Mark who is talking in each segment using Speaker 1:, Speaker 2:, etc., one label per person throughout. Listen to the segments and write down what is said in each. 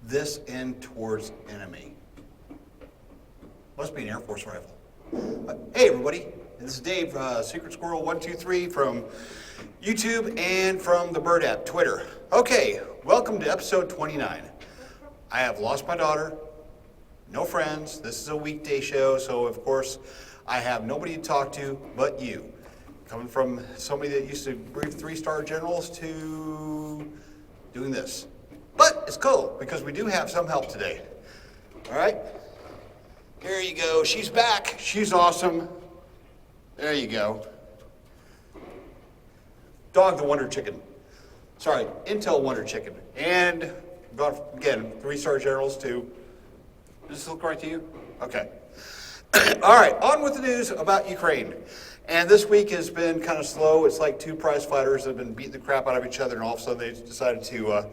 Speaker 1: this in towards enemy. Must be an Air Force rifle. Hey everybody, this is Dave, Secret Squirrel 123 from YouTube and from the Bird app, Twitter. Okay, welcome to episode 29. I have lost my daughter, no friends. This is a weekday show, so of course I have nobody to talk to but you. Coming from somebody that used to brief 3-star generals to doing this. But it's cool because we do have some help today. All right? Here you go. She's back. She's awesome. There you go. Dog the Wonder Chicken. Sorry, Intel Wonder Chicken. And again, 3-star generals too. Does this look right to you? Okay. All right, on with the news about Ukraine. And this week has been kind of slow. It's like two prize fighters that have been beating the crap out of each other, and all of a sudden they decided to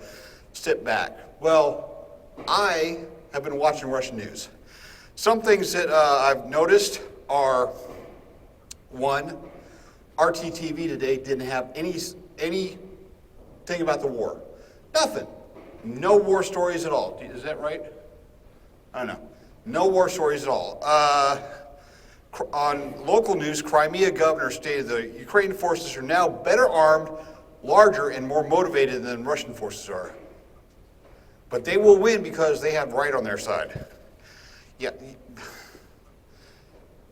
Speaker 1: step back. Well, I have been watching Russian news. Some things that I've noticed are, one, RTTV today didn't have anything about the war. Nothing. No war stories at all. Is that right? I don't know. No war stories at all. On local news, Crimea governor stated the Ukrainian forces are now better armed, larger, and more motivated than Russian forces are. But they will win because they have right on their side. Yeah,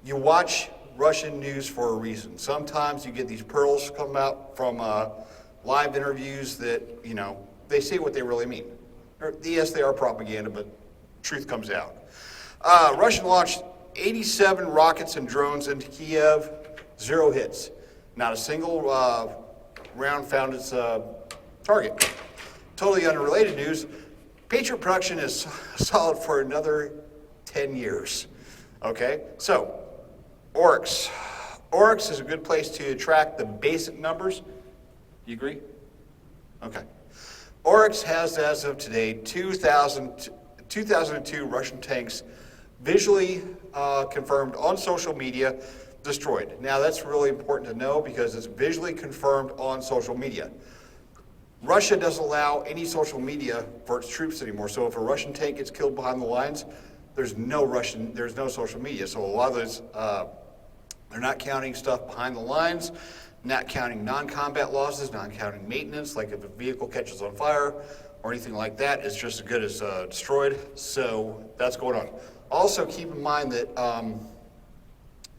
Speaker 1: you watch Russian news for a reason. Sometimes you get these pearls come out from live interviews that, you know, they say what they really mean. Yes, they are propaganda, but truth comes out. Russia launched 87 rockets and drones into Kiev, 0 hits. Not a single round found its target. Totally unrelated news, Patriot production is solid for another 10 years. Okay, so Oryx. Oryx is a good place to track the basic numbers. You agree? Okay. Oryx has, as of today, 2002 Russian tanks visually confirmed on social media destroyed. Now that's really important to know because it's visually confirmed on social media. Russia doesn't allow any social media for its troops anymore. So if a Russian tank gets killed behind the lines, there's no social media. So a lot of those, they're not counting stuff behind the lines, not counting non-combat losses, not counting maintenance, like if a vehicle catches on fire or anything like that, it's just as good as destroyed. So that's going on. Also keep in mind that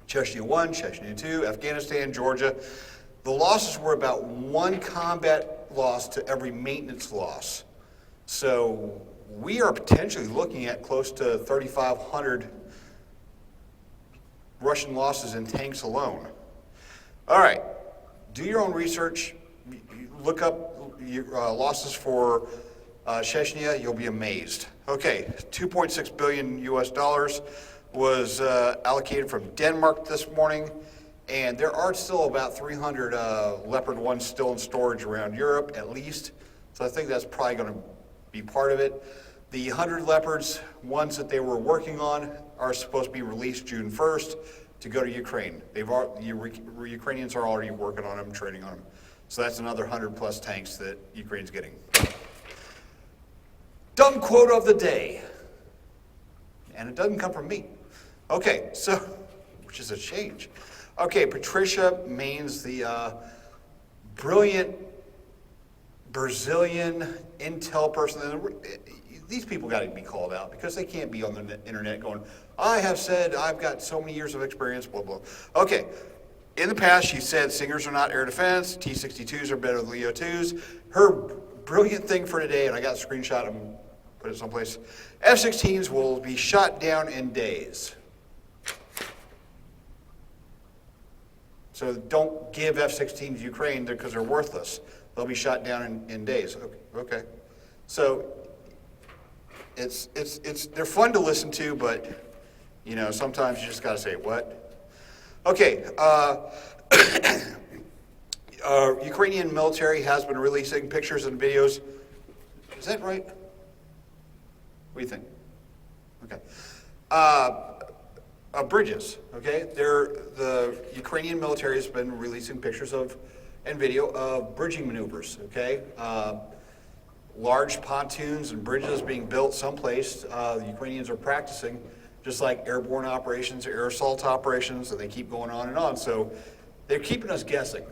Speaker 1: Chechnya 1, Chechnya 2, Afghanistan, Georgia, the losses were about 1 combat loss to every maintenance loss. So we are potentially looking at close to 3,500 Russian losses in tanks alone. All right, do your own research. Look up your, losses for Chechnya, you'll be amazed. Okay, 2.6 billion US dollars was allocated from Denmark this morning, and there are still about 300 Leopard 1s still in storage around Europe, at least. So I think that's probably going to be part of it. The 100 Leopards, ones that they were working on, are supposed to be released June 1st to go to Ukraine. The Ukrainians are already working on them, training on them. So that's another 100 plus tanks that Ukraine's getting. Dumb quote of the day. And it doesn't come from me. Okay, so, which is a change. Okay, Patricia Maines, the brilliant Brazilian intel person. These people got to be called out because they can't be on the internet going, I have said I've got so many years of experience, blah, blah. Okay, in the past she said Stingers are not air defense, T-62s are better than Leo 2s. Her brilliant thing for today, and I got a screenshot, I'm put it someplace, F-16s will be shot down in days. So don't give F-16s to Ukraine because they're worthless. They'll be shot down in days. Okay. So they're fun to listen to, but you know, sometimes you just gotta say, what? Okay, Ukrainian military has been releasing pictures and videos. Is that right? What do you think? Okay. Bridges, okay? The Ukrainian military has been releasing pictures of and video of bridging maneuvers, okay? large pontoons and bridges being built someplace. The Ukrainians are practicing, just like airborne operations, air assault operations, and they keep going on and on. So they're keeping us guessing.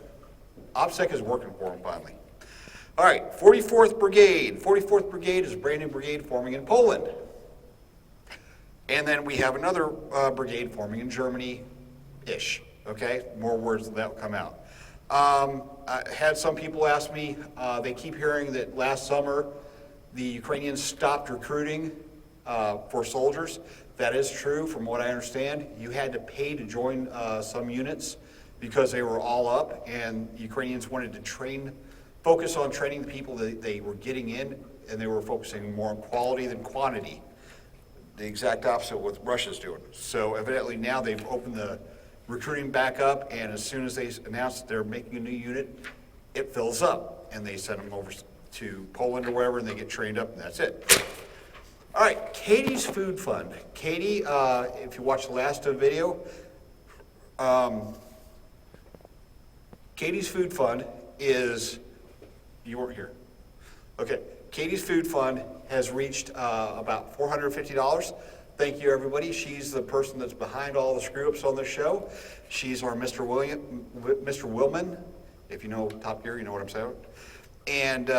Speaker 1: OPSEC is working for them finally. All right, 44th Brigade. 44th Brigade is a brand new brigade forming in Poland. And then we have another brigade forming in Germany-ish, okay? More words that will come out. I had some people ask me, they keep hearing that last summer the Ukrainians stopped recruiting for soldiers. That is true from what I understand. You had to pay to join some units because they were all up, and Ukrainians wanted to focus on training the people that they were getting in, and they were focusing more on quality than quantity. The exact opposite of what Russia's doing. So evidently now they've opened the recruiting back up, and as soon as they announce that they're making a new unit, it fills up, and they send them over to Poland or wherever, and they get trained up, and that's it. All right, Katie's Food Fund. Katie, if you watched the last video, Katie's Food Fund is, you weren't here. Okay, Katie's Food Fund has reached about $450. Thank you, everybody. She's the person that's behind all the screw-ups on this show. She's our Mr. Willman. If you know Top Gear, you know what I'm saying. And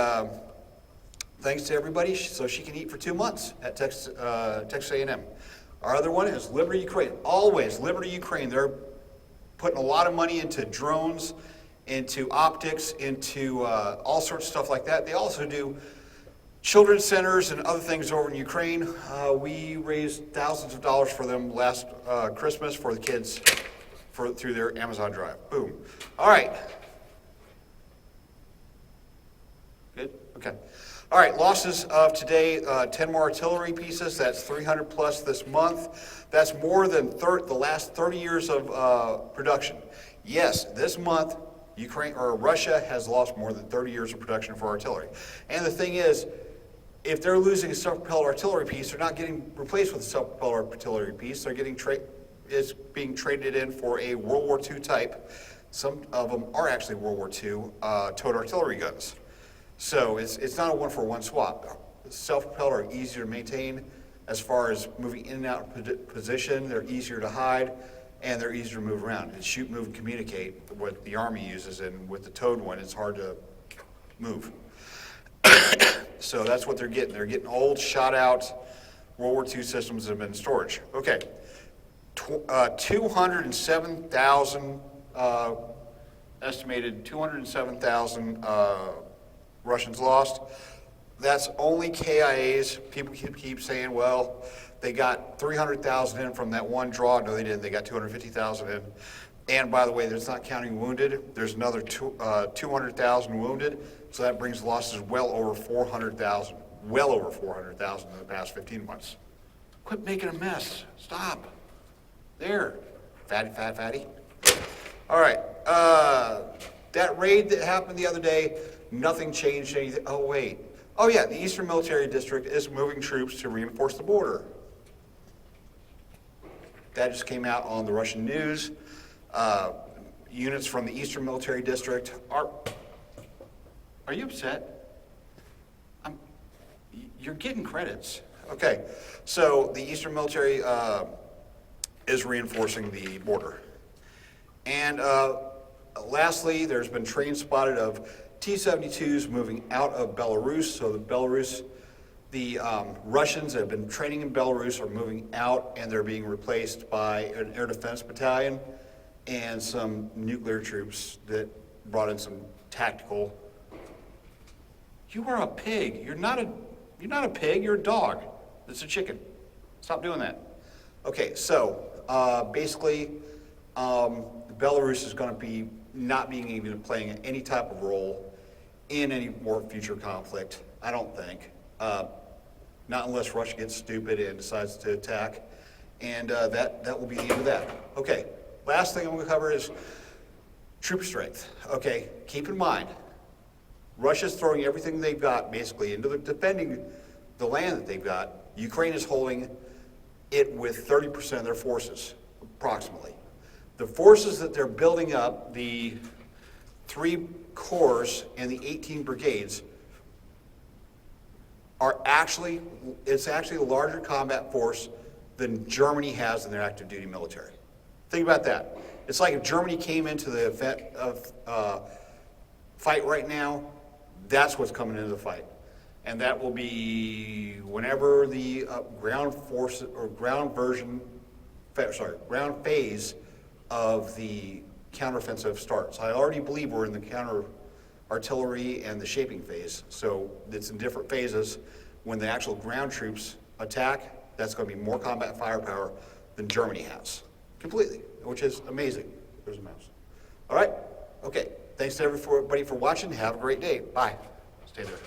Speaker 1: thanks to everybody, so she can eat for 2 months at Texas A&M. Our other one is Liberty Ukraine. Always Liberty Ukraine. They're putting a lot of money into drones, into optics, into all sorts of stuff like that. They also do children's centers and other things over in Ukraine. We raised thousands of dollars for them last Christmas for the kids through their Amazon Drive. Boom. All right. Good? Okay. All right, losses of today, 10 more artillery pieces. That's 300 plus this month. That's more than the last 30 years of production. Yes, this month, Russia has lost more than 30 years of production for artillery. And the thing is, if they're losing a self-propelled artillery piece, they're not getting replaced with a self-propelled artillery piece. They're getting it's being traded in for a World War II type. Some of them are actually World War II towed artillery guns. So it's not a one-for-one swap. Self-propelled are easier to maintain as far as moving in and out of position. They're easier to hide, and they're easier to move around. And shoot, move, and communicate, what the Army uses, and with the towed one, it's hard to move. So that's what they're getting. They're getting old, shot-out World War II systems that have been in storage. Okay, 207,000, estimated 207,000 Russians lost. That's only KIAs. People keep saying, well, they got 300,000 in from that one draw. No, they didn't. They got 250,000 in. And by the way, there's not counting wounded. There's another 200,000 wounded. So that brings losses well over 400,000. Well over 400,000 in the past 15 months. Quit making a mess. Stop. There. Fatty. All right. That raid that happened the other day, nothing changed anything. Oh, wait. Oh, yeah, the Eastern Military District is moving troops to reinforce the border. That just came out on the Russian news. Units from the Eastern Military District are you upset? You're getting credits. Okay, so the Eastern Military is reinforcing the border. And lastly, there's been trains spotted of T-72s moving out of Belarus. So the Russians that have been training in Belarus are moving out, and they're being replaced by an air defense battalion and some nuclear troops that brought in some tactical. You are a pig. You're not a pig. You're a dog. It's a chicken. Stop doing that. Okay, so basically, Belarus is going to be not being able to play any type of role in any more future conflict. I don't think. Not unless Russia gets stupid and decides to attack, and that will be the end of that. Okay, last thing I'm going to cover is troop strength. Okay, keep in mind, Russia's throwing everything they've got basically into defending the land that they've got. Ukraine is holding it with 30% of their forces, approximately. The forces that they're building up, the 3 corps and the 18 brigades, it's actually a larger combat force than Germany has in their active duty military. Think about that. It's like if Germany came into the event of fight right now, that's what's coming into the fight. And that will be whenever the ground phase of the counteroffensive starts. I already believe we're in the counter artillery and the shaping phase, so it's in different phases. When the actual ground troops attack, that's going to be more combat firepower than Germany has, completely, which is amazing. There's a mouse. All right, okay. Thanks to everybody for watching. Have a great day. Bye. Stay there.